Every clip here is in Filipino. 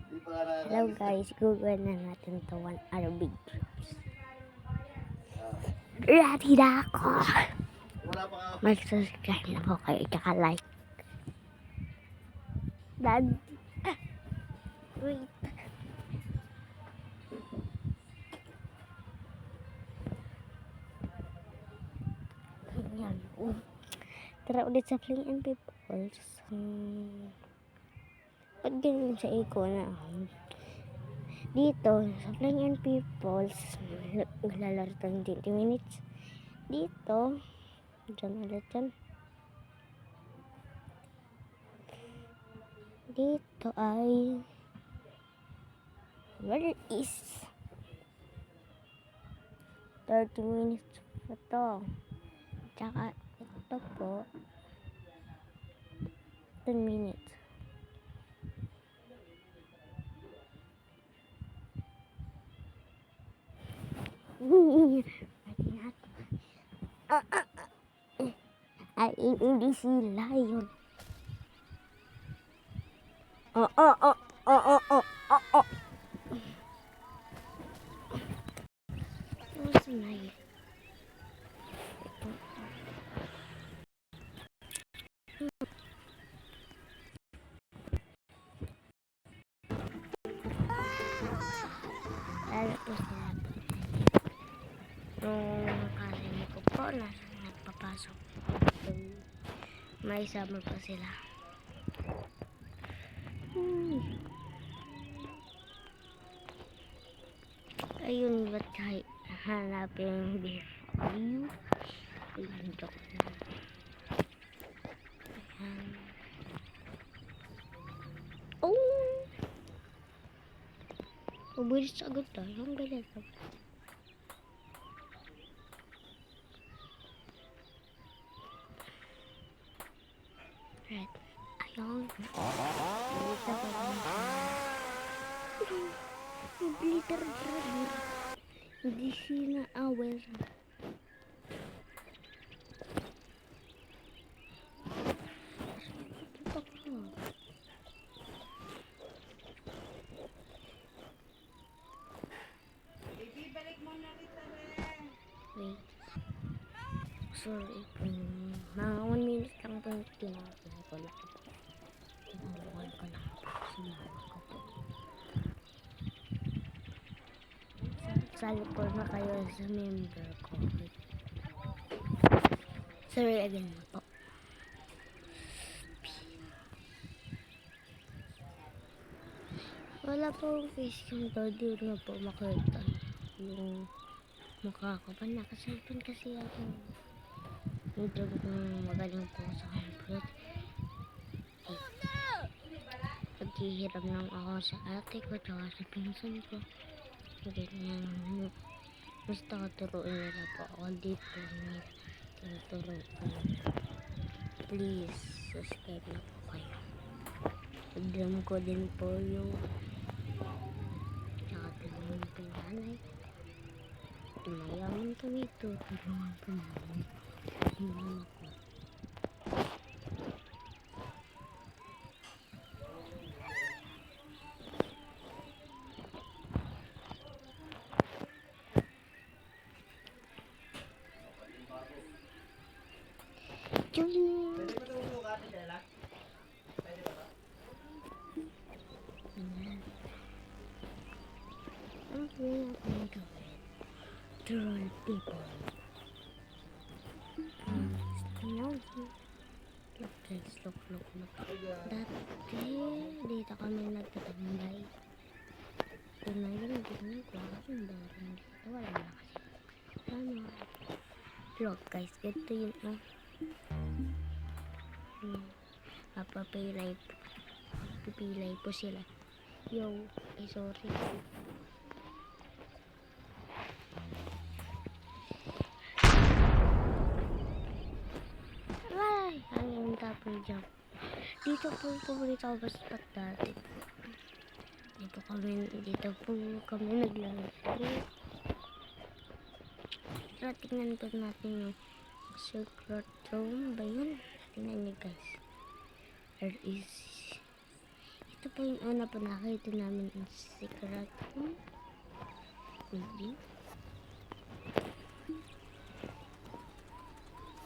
Hello guys, Google na natin to 1 hour videos. Ready na ako. Mag-subscribe na po kayo, tsaka like. Dad. Wait. Ayan. Tara ulit sa Fling and Peoples. Pag ganyan sa iko na dito sa Flying and Peoples naglalaro ng 20 minutes dito dyan ulit dyan dito ay where is 30 minutes pa to tsaka ito po 10 minutes. Ay, hindi sila yun. Nasa na yun? Lalo po sila. Nung karinig ko po na nagpapasok may summer pa sila. Ayun, ba't kahit hanapin yung beef view? Ayun, joke na. Ayan. Oh! Ubulis agad tayo. Ang galit. Right. Ayun. Dito ko glitter dragon. Hindi sila aware. Wait. Sorry po. Mga 1 minute lang po yung tinapin ko lang. Tinawal ko lang po. Sumama ko po. Sali po na kayo sa member ko. Sorry again po. Wala po facecam to. Di na po makita yung mukha ko. Nakaselfon kasi ako. Medyo magaling po sa computer. Naghihiram lang ako sa ate ko tsaka sa pinsan ko. Ganyan. Basta turuin nila po ako dito. Tinuturuan ko. Please, subscribe na po kayo. Pagdram ko din po yung tsaka tulungan po yung nanay. Tumayaman kami ito. Tulungan po namin. Yung mama ko. Ang gawin natin gawin. Troll people. Look guys, look. Dati, dito kami nagtatambay. Ito na yun, hindi ko yung barang dito. Wala na kasi. Ano? Look guys, ganito yun. Papapilay po sila. Yo, sorry. Ay, hangin tapon dyan. Dito po pumunta ako baspat dati. Dito po kami naglalaro. Tara, tingnan po natin yung secret room ba yun? Tingnan nyo guys. There is Ito po yung una po nakita namin yung secret room. Maybe.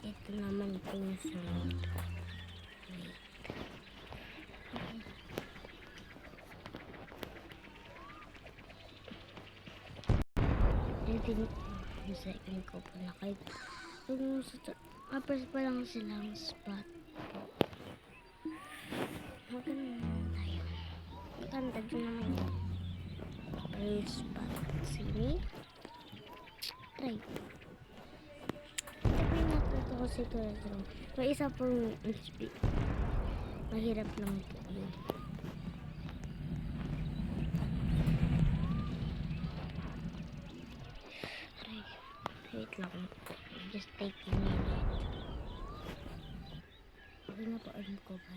Ito naman po yung sunod. Wait. Ito yung second ko po nakita. Yung first pa lang silang spot po. Maganda tayo. Maganda din naman yun. First spot. Sini. Try. Ito po yung natuto ko sigurado. May isa pong HP. Mahirap lang po yun. Aray. Wait lang po. Just take a minute. Okay na po. Alam ko ba?